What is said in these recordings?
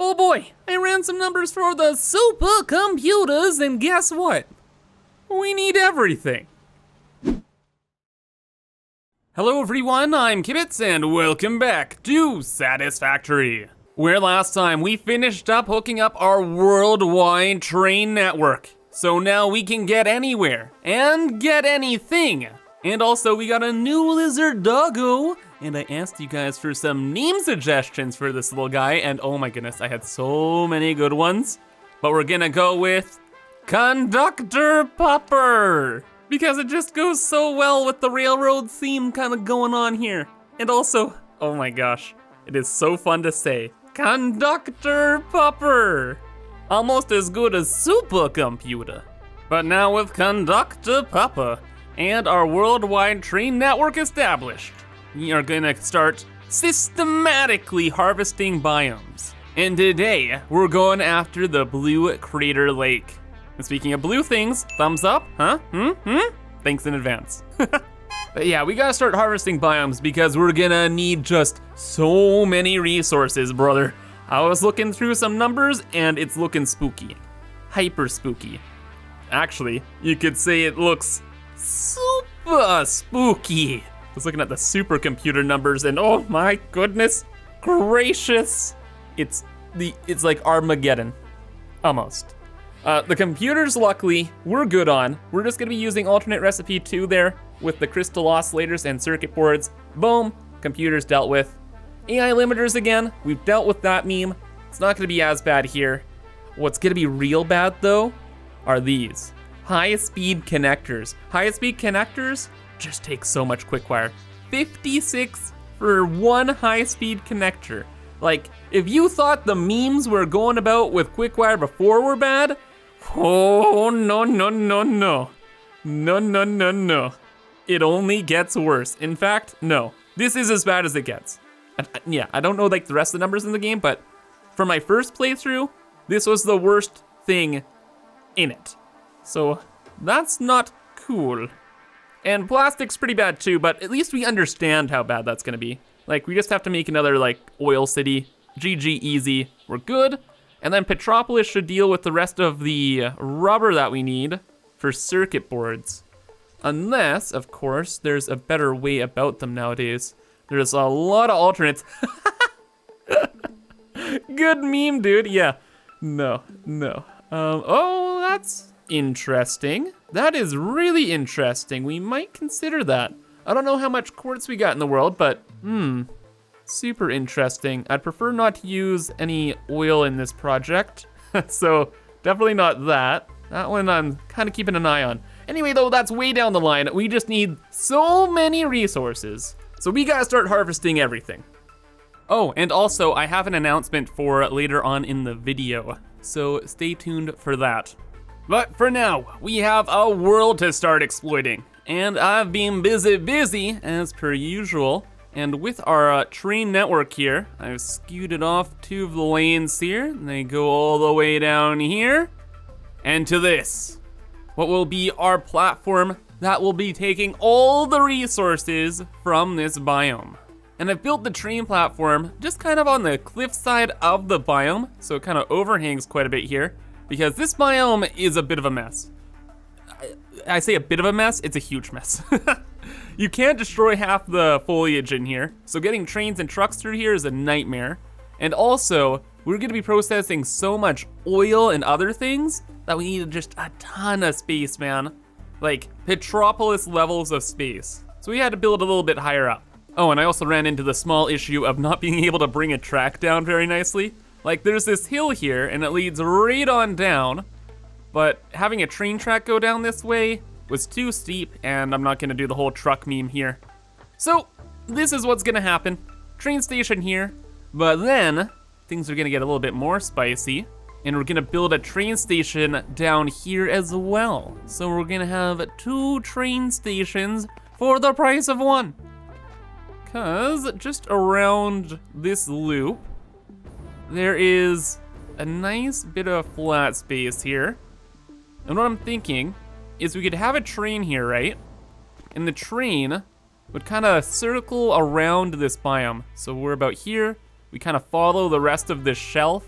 Oh boy, I ran some numbers for the supercomputers, and guess what? We need everything. Hello everyone, I'm Kibitz, and welcome back to Satisfactory, where last time we finished up hooking up our worldwide train network. So now we can get anywhere, and get anything. And also we got a new lizard doggo, and I asked you guys for some name suggestions for this little guy, and oh my goodness, I had so many good ones. But we're gonna go with Conductor Pupper, because it just goes so well with the railroad theme kind of going on here. And also, oh my gosh, it is so fun to say, Conductor Pupper. Almost as good as supercomputer. But now with Conductor Pupper and our worldwide train network established, we are gonna start systematically harvesting biomes. And today, we're going after the Blue Crater Lake. And speaking of blue things, thumbs up, huh? Thanks in advance. But yeah, we gotta start harvesting biomes because we're gonna need just so many resources, brother. I was looking through some numbers and it's looking spooky. Hyper spooky. Actually, you could say it looks super spooky. I was looking at the supercomputer numbers and oh my goodness gracious. It's like Armageddon, almost. The computers, luckily, we're good on. We're just gonna be using alternate recipe 2 there with the crystal oscillators and circuit boards. Boom, computers dealt with. AI limiters again, we've dealt with that meme. It's not gonna be as bad here. What's gonna be real bad though, are these. High-speed connectors. High-speed connectors just take so much quick wire. 56 for one high-speed connector. Like, if you thought the memes we're going about with quick wire before were bad, oh no. No. It only gets worse. In fact, no. This is as bad as it gets. Yeah, I don't know like the rest of the numbers in the game, but for my first playthrough, this was the worst thing in it. So that's not cool. And plastic's pretty bad too, but at least we understand how bad that's gonna be. Like, we just have to make another like oil city. GG easy, we're good. And then Petropolis should deal with the rest of the rubber that we need for circuit boards. Unless, of course, there's a better way about them nowadays. There's a lot of alternates. Good meme, dude, yeah. No. Oh, that's interesting. That is really interesting. We might consider that. I don't know how much quartz we got in the world, but super interesting. I'd prefer not to use any oil in this project. So definitely not that. That one I'm kind of keeping an eye on. Anyway though, that's way down the line. We just need so many resources. So we gotta start harvesting everything. Oh, and also I have an announcement for later on in the video, so stay tuned for that. But for now, we have a world to start exploiting. And I've been busy as per usual. And with our train network here, I've scooted off 2 of the lanes here, and they go all the way down here, and to this. What will be our platform that will be taking all the resources from this biome. And I've built the train platform just kind of on the cliff side of the biome, so it kind of overhangs quite a bit here, because this biome is a bit of a mess. I say a bit of a mess, it's a huge mess. You can't destroy half the foliage in here, so getting trains and trucks through here is a nightmare. And also, we're gonna be processing so much oil and other things that we need just a ton of space, man. Like, Petropolis levels of space. So we had to build a little bit higher up. Oh, and I also ran into the small issue of not being able to bring a track down very nicely. Like, there's this hill here, and it leads right on down, but having a train track go down this way was too steep, and I'm not gonna do the whole truck meme here. So, this is what's gonna happen. Train station here, but then things are gonna get a little bit more spicy, and we're gonna build a train station down here as well. So we're gonna have 2 train stations for the price of 1. Cause just around this loop, there is a nice bit of flat space here. And what I'm thinking is we could have a train here, right? And the train would kind of circle around this biome. So we're about here, we kind of follow the rest of this shelf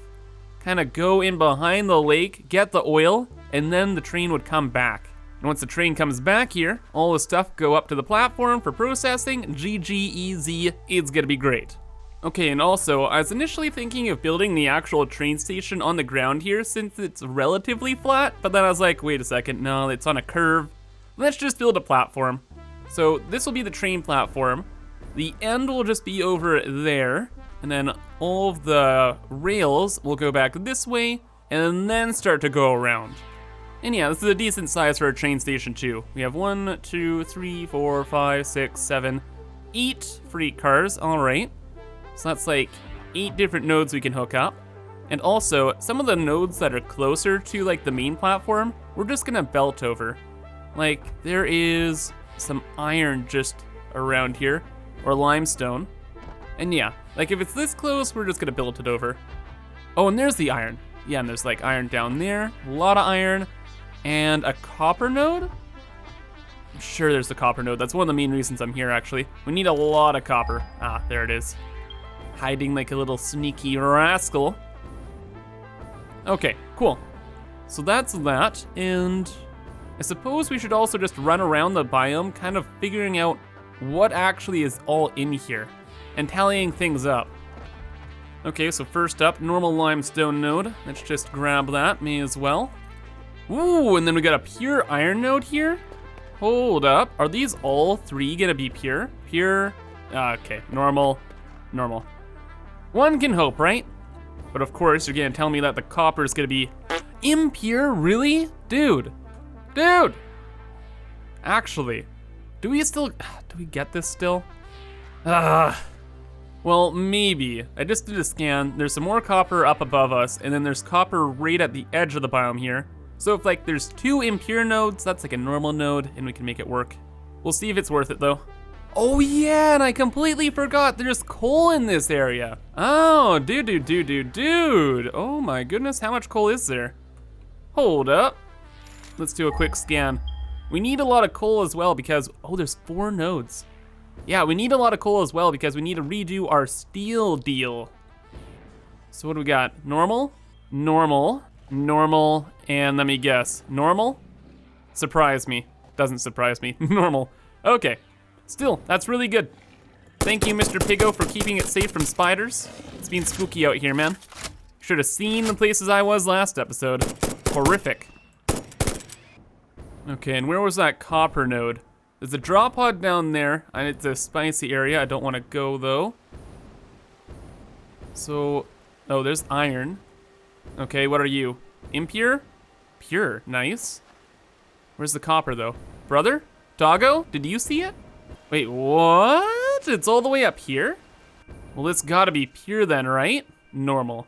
kind of go in behind the lake, get the oil, and then the train would come back. And once the train comes back here, all the stuff go up to the platform for processing. GG, it's gonna be great. Okay, and also, I was initially thinking of building the actual train station on the ground here since it's relatively flat, but then I was like, wait a second, no, it's on a curve. Let's just build a platform. So this will be the train platform. The end will just be over there, and then all of the rails will go back this way, and then start to go around. And yeah, this is a decent size for a train station too. We have 1, 2, 3, 4, 5, 6, 7, 8 freight cars, all right. So that's like 8 different nodes we can hook up. And also, some of the nodes that are closer to like the main platform, we're just gonna belt over. Like, there is some iron just around here, or limestone. And yeah, like if it's this close, we're just gonna build it over. Oh, and there's the iron. Yeah, and there's like iron down there, a lot of iron. And a copper node? I'm sure there's a copper node. That's one of the main reasons I'm here, actually. We need a lot of copper. Ah, there it is. Hiding like a little sneaky rascal. Okay, cool. So that's that, and I suppose we should also just run around the biome, kind of figuring out what actually is all in here, and tallying things up. Okay, so first up, normal limestone node. Let's just grab that, may as well. Ooh, and then we got a pure iron node here. Hold up, are these all 3 gonna be pure? Pure, okay, normal, normal. One can hope, right? But of course, you're gonna tell me that the copper is gonna be impure, really? Dude, dude. Actually, do we get this still? Well, maybe. I just did a scan, there's some more copper up above us, and then there's copper right at the edge of the biome here. So if like there's 2 impure nodes, that's like a normal node, and we can make it work. We'll see if it's worth it though. Oh yeah, and I completely forgot there's coal in this area. Oh, dude. Oh my goodness, how much coal is there? Hold up. Let's do a quick scan. We need a lot of coal as well because, oh, there's 4 nodes. Yeah, we need a lot of coal as well because we need to redo our steel deal. So what do we got? Normal, normal, normal, and let me guess, normal? Surprise me. Doesn't surprise me. Normal. Okay. Still, that's really good. Thank you, Mr. Piggo, for keeping it safe from spiders. It's been spooky out here, man. Should have seen the places I was last episode. Horrific. Okay, and where was that copper node? There's a drop pod down there, and it's a spicy area. I don't want to go, though. So, oh, there's iron. Okay, what are you? Impure? Pure, nice. Where's the copper, though? Brother? Doggo? Did you see it? Wait, what? It's all the way up here? Well, it's gotta be pure then, right? Normal.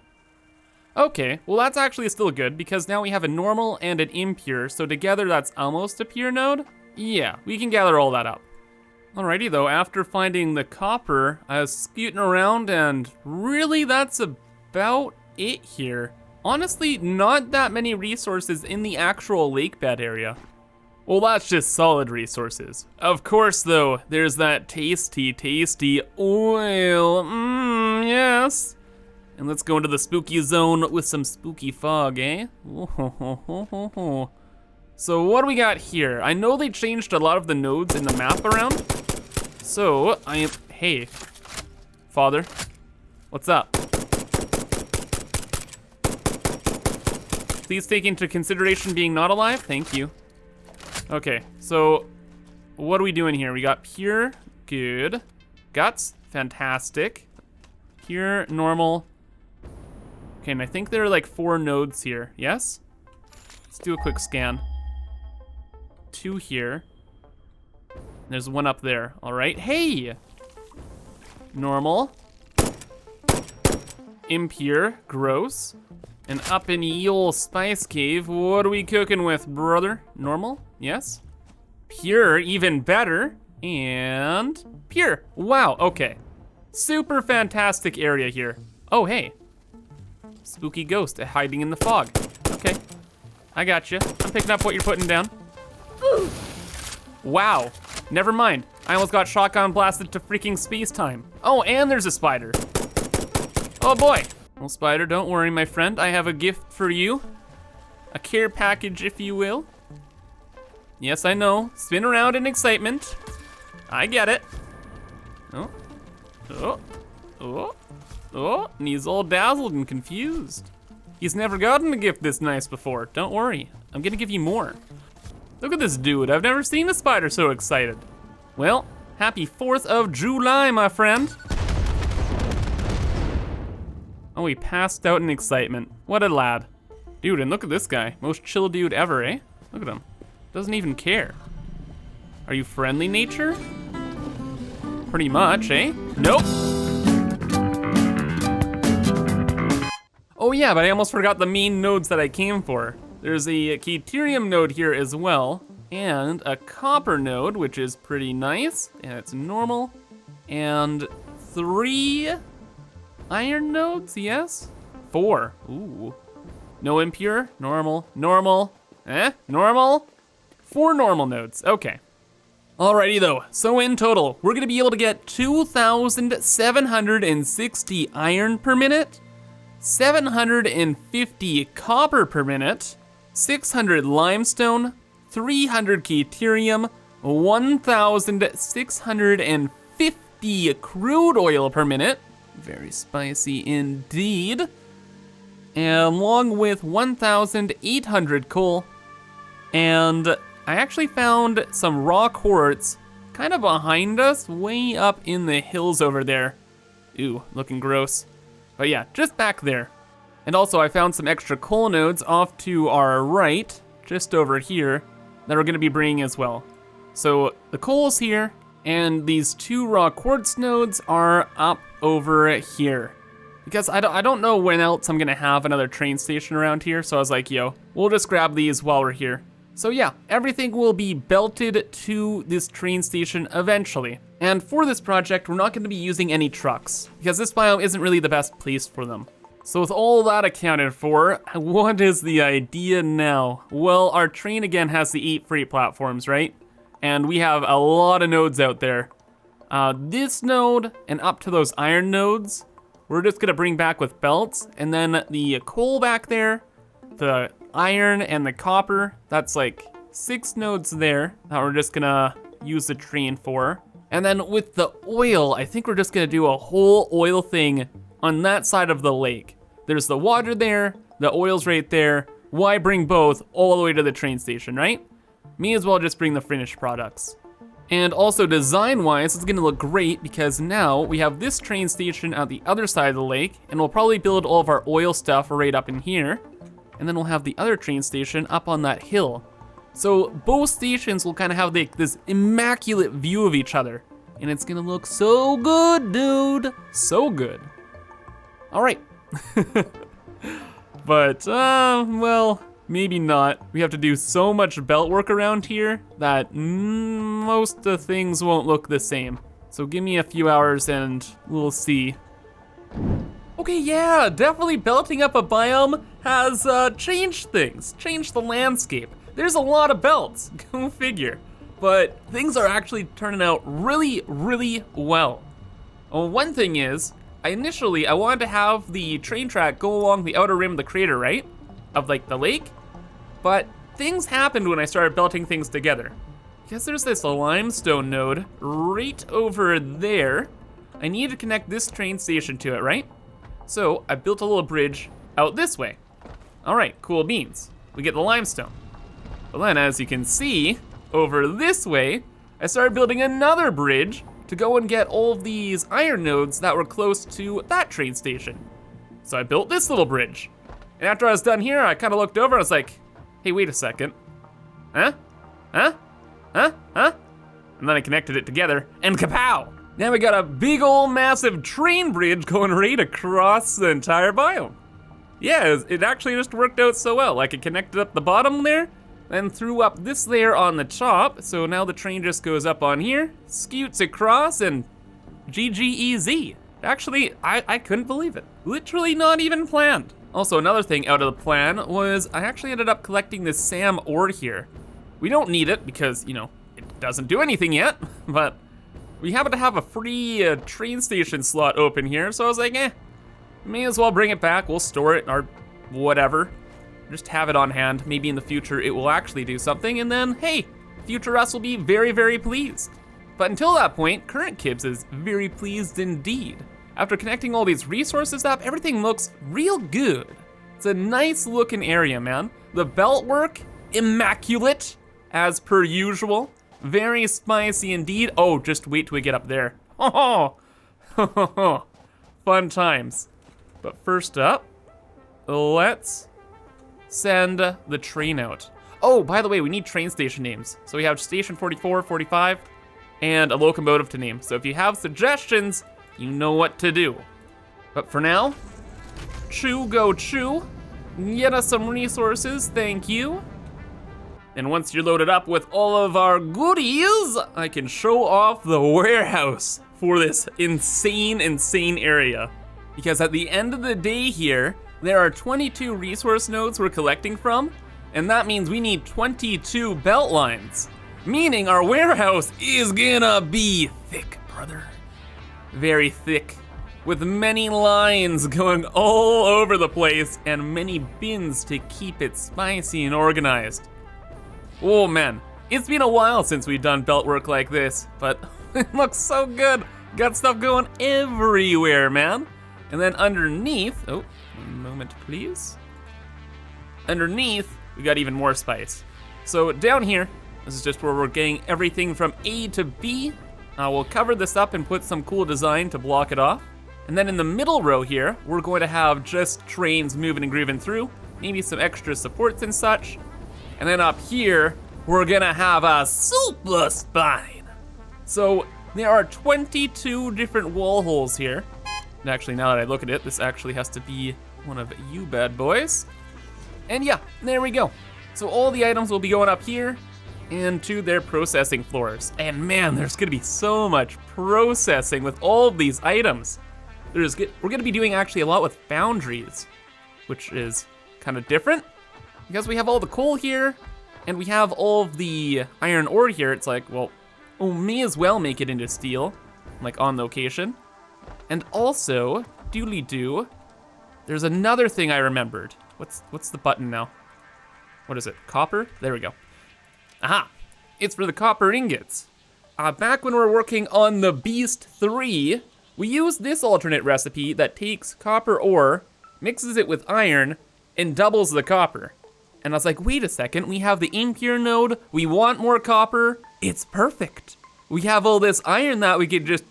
Okay, well that's actually still good because now we have a normal and an impure, so together that's almost a pure node? Yeah, we can gather all that up. Alrighty though, after finding the copper, I was scooting around and really that's about it here. Honestly, not that many resources in the actual lake bed area. Well, that's just solid resources. Of course though, there's that tasty oil, yes. And let's go into the spooky zone with some spooky fog, eh? So what do we got here? I know they changed a lot of the nodes in the map around. So, hey, father, what's up? Please take into consideration being not alive, thank you. Okay, so what are we doing here? We got pure, good. Guts, fantastic. Pure, normal. Okay, and I think there are like 4 nodes here, yes? Let's do a quick scan. 2 here. There's 1 up there, all right. Hey! Normal. Impure, gross. And up in ye ol' spice cave, what are we cooking with, brother? Normal, yes. Pure, even better. And pure, wow, okay. Super fantastic area here. Oh, hey. Spooky ghost hiding in the fog. Okay, I got you. I'm picking up what you're putting down. Wow, never mind. I almost got shotgun blasted to freaking space time. Oh, and there's a spider. Oh boy. Well, Spider, don't worry, my friend. I have a gift for you. A care package, if you will. Yes, I know. Spin around in excitement. I get it. Oh. Oh. Oh. Oh. And he's all dazzled and confused. He's never gotten a gift this nice before. Don't worry. I'm gonna give you more. Look at this dude. I've never seen a spider so excited. Well, happy 4th of July, my friend. Oh, he passed out in excitement. What a lad. Dude, and look at this guy. Most chill dude ever, eh? Look at him. Doesn't even care. Are you friendly nature? Pretty much, eh? Nope. Oh yeah, but I almost forgot the main nodes that I came for. There's a Caterium node here as well, and a copper node, which is pretty nice, and it's normal, and 3 iron nodes, yes? 4, ooh. No impure, normal, normal, normal? 4 normal nodes, okay. Alrighty though, so in total, we're gonna be able to get 2,760 iron per minute, 750 copper per minute, 600 limestone, 300 Caterium, 1,650 crude oil per minute, very spicy indeed, and along with 1,800 coal, and I actually found some raw quartz kind of behind us, way up in the hills over there. Ooh, looking gross. But yeah, just back there. And also I found some extra coal nodes off to our right, just over here, that we're gonna be bringing as well. So the coal's here, and these 2 raw quartz nodes are up over here. Because I don't know when else I'm gonna have another train station around here, so I was like, yo, we'll just grab these while we're here. So yeah, everything will be belted to this train station eventually. And for this project, we're not gonna be using any trucks, because this biome isn't really the best place for them. So with all that accounted for, what is the idea now? Well, our train again has the 8 freight platforms, right? And we have a lot of nodes out there. This node and up to those iron nodes, we're just gonna bring back with belts, and then the coal back there, the iron and the copper, that's like 6 nodes there that we're just gonna use the train for. And then with the oil, I think we're just gonna do a whole oil thing on that side of the lake. There's the water there, the oil's right there. Why bring both all the way to the train station, right? May as well just bring the finished products. And also design-wise, it's gonna look great because now we have this train station at the other side of the lake, and we'll probably build all of our oil stuff right up in here. And then we'll have the other train station up on that hill. So both stations will kind of have this immaculate view of each other. And it's gonna look so good, dude. So good. All right. But, well, maybe not. We have to do so much belt work around here that most of things won't look the same. So give me a few hours and we'll see. Okay, yeah, definitely belting up a biome has changed things, changed the landscape. There's a lot of belts, go figure. But things are actually turning out really, really well. Well, one thing is, initially I wanted to have the train track go along the outer rim of the crater, right? Of like the lake. But things happened when I started belting things together. Because there's this limestone node right over there. I need to connect this train station to it, right? So I built a little bridge out this way. All right, cool beans. We get the limestone. But then as you can see, over this way, I started building another bridge to go and get all of these iron nodes that were close to that train station. So I built this little bridge. And after I was done here, I kind of looked over and I was like, hey, wait a second. Huh? Huh? Huh? Huh? And then I connected it together and kapow! Now we got a big old massive train bridge going right across the entire biome. Yeah, it actually just worked out so well. Like it connected up the bottom there, then threw up this layer on the top, so now the train just goes up on here, scoots across, and GGEZ. Actually, I couldn't believe it. Literally not even planned. Also, another thing out of the plan was I actually ended up collecting this SAM ore here. We don't need it because, you know, it doesn't do anything yet, but we happen to have a free train station slot open here, so I was like, May as well bring it back. We'll store it or whatever. Just have it on hand. Maybe in the future it will actually do something, and then, hey, future us will be very, very pleased. But until that point, current Kibitz is very pleased indeed. After connecting all these resources up, everything looks real good. It's a nice looking area, man. The belt work, immaculate, as per usual. Very spicy indeed. Oh, just wait till we get up there. Oh, fun times. But first up, let's send the train out. Oh, by the way, we need train station names. So we have station 44, 45, and a locomotive to name. So if you have suggestions, you know what to do. But for now, chew, go chew. Get us some resources, thank you. And once you're loaded up with all of our goodies, I can show off the warehouse for this insane, insane area. Because at the end of the day here, there are 22 resource nodes we're collecting from, and that means we need 22 belt lines. Meaning our warehouse is gonna be thick, brother. Very thick, with many lines going all over the place and many bins to keep it spicy and organized. Oh man, it's been a while since we've done belt work like this, but it looks so good. Got stuff going everywhere, man. And then underneath, oh, one moment please. Underneath, we got even more spice. So down here, this is just where we're getting everything from A to B. We'll cover this up and put some cool design to block it off. And then in the middle row here, we're going to have just trains moving and grooving through, maybe some extra supports and such. And then up here, we're gonna have a super spine. So there are 22 different wall holes here. And actually, now that I look at it, this actually has to be one of you bad boys. And yeah, there we go. So all the items will be going up here and to their processing floors. And man, there's gonna be so much processing with all of these items. We're gonna be doing actually a lot with foundries, which is kind of different because we have all the coal here and we have all of the iron ore here. It's like, well, we may as well make it into steel, like on location. And also, doodly-doo, there's another thing I remembered. What's the button now? What is it, copper? There we go. Aha, it's for the copper ingots. Back when we were working on the Beast 3, we used this alternate recipe that takes copper ore, mixes it with iron, and doubles the copper. And I was like, wait a second, we have the impure node, we want more copper, it's perfect. We have all this iron that we could just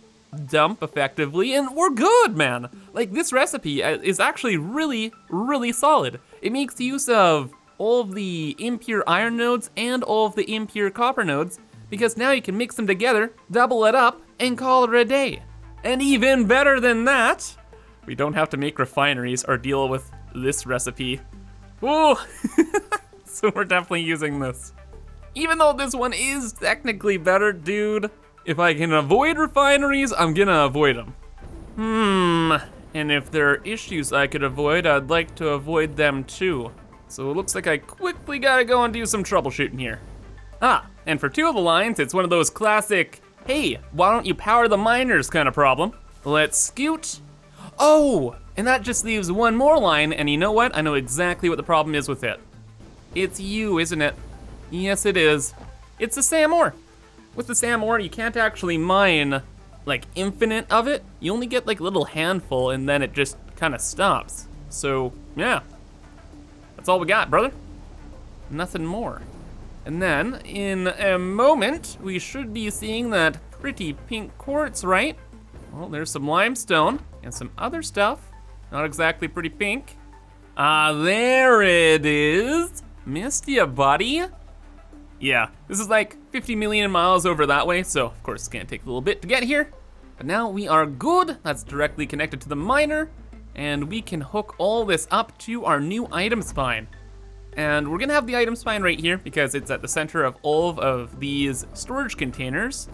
dump effectively, and we're good, man. Like, this recipe is actually really, really solid. It makes use of all of the impure iron nodes and all of the impure copper nodes, because now you can mix them together, double it up, and call it a day. And even better than that, we don't have to make refineries or deal with this recipe. Ooh, so we're definitely using this. Even though this one is technically better, dude, if I can avoid refineries, I'm gonna avoid them. And if there are issues I could avoid, I'd like to avoid them too. So it looks like I quickly gotta go and do some troubleshooting here. And for two of the lines, it's one of those classic, hey, why don't you power the miners kind of problem. Let's scoot. Oh, and that just leaves one more line, and you know what? I know exactly what the problem is with it. It's you, isn't it? Yes, it is. It's the SAM ore. With the SAM ore, you can't actually mine like infinite of it. You only get like a little handful and then it just kind of stops. So yeah, that's all we got, brother. Nothing more. And then in a moment, we should be seeing that pretty pink quartz, right? Well, there's some limestone and some other stuff. Not exactly pretty pink. There it is. Missed ya, buddy. Yeah, this is like 50 million miles over that way, so of course it's gonna take a little bit to get here. But now we are good. That's directly connected to the miner, and we can hook all this up to our new item spine. And we're gonna have the item spine right here because it's at the center of all of these storage containers.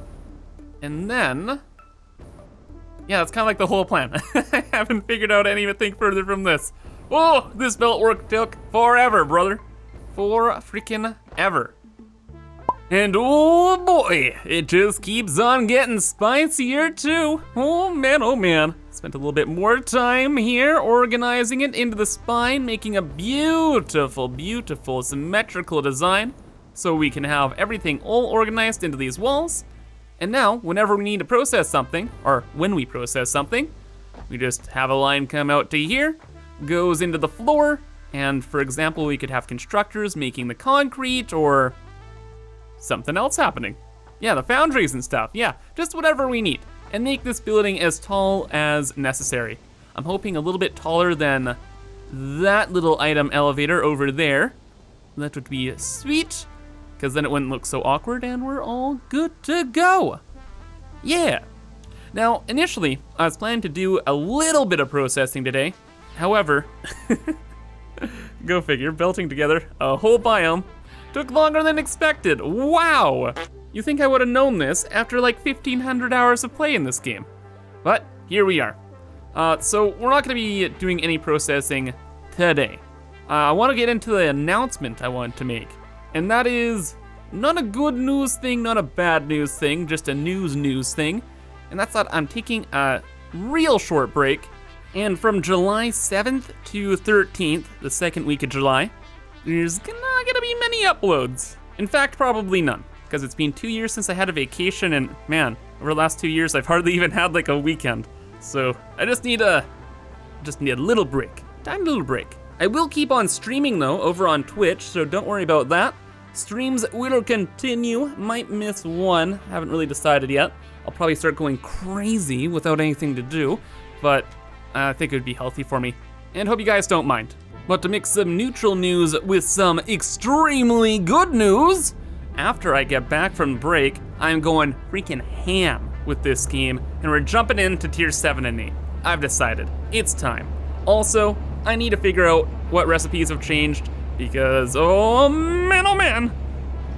And then, yeah, that's kind of like the whole plan. I haven't figured out anything further from this. Oh, this belt work took forever, brother. For freaking ever. And oh boy, it just keeps on getting spicier too. Oh man, oh man. Spent a little bit more time here organizing it into the spine, making a beautiful, beautiful symmetrical design so we can have everything all organized into these walls. And now, whenever we need to process something, or when we process something, we just have a line come out to here, goes into the floor, and for example, we could have constructors making the concrete or something else happening. Yeah, the foundries and stuff, yeah, just whatever we need. And make this building as tall as necessary. I'm hoping a little bit taller than that little item elevator over there. That would be sweet, because then it wouldn't look so awkward and we're all good to go. Yeah. Now, initially, I was planning to do a little bit of processing today. However, go figure, belting together a whole biome took longer than expected. Wow! You think I would have known this after like 1,500 hours of play in this game. But here we are. So we're not gonna be doing any processing today. I wanna get into the announcement I want to make. And that is not a good news thing, not a bad news thing, just a news thing. And that's that I'm taking a real short break. And from July 7th to 13th, the second week of July, there's not gonna be many uploads. In fact, probably none. Because it's been 2 years since I had a vacation, and man, over the last 2 years, I've hardly even had like a weekend. So I just need a little break, tiny little break. I will keep on streaming though, over on Twitch, so don't worry about that. Streams will continue, might miss one, haven't really decided yet. I'll probably start going crazy without anything to do, but I think it would be healthy for me. And hope you guys don't mind. But to mix some neutral news with some extremely good news, after I get back from break, I'm going freaking ham with this game, and we're jumping into tier 7 and 8. I've decided, it's time. Also, I need to figure out what recipes have changed, because oh man,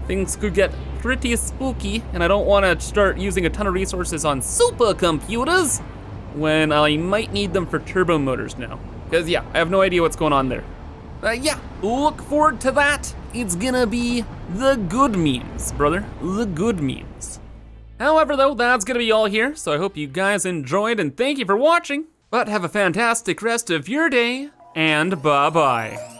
things could get pretty spooky, and I don't wanna start using a ton of resources on supercomputers when I might need them for turbo motors now. Because yeah, I have no idea what's going on there. Yeah, look forward to that. It's gonna be the good memes, brother, the good memes. However though, that's gonna be all here, so I hope you guys enjoyed and thank you for watching. But have a fantastic rest of your day, and bye-bye.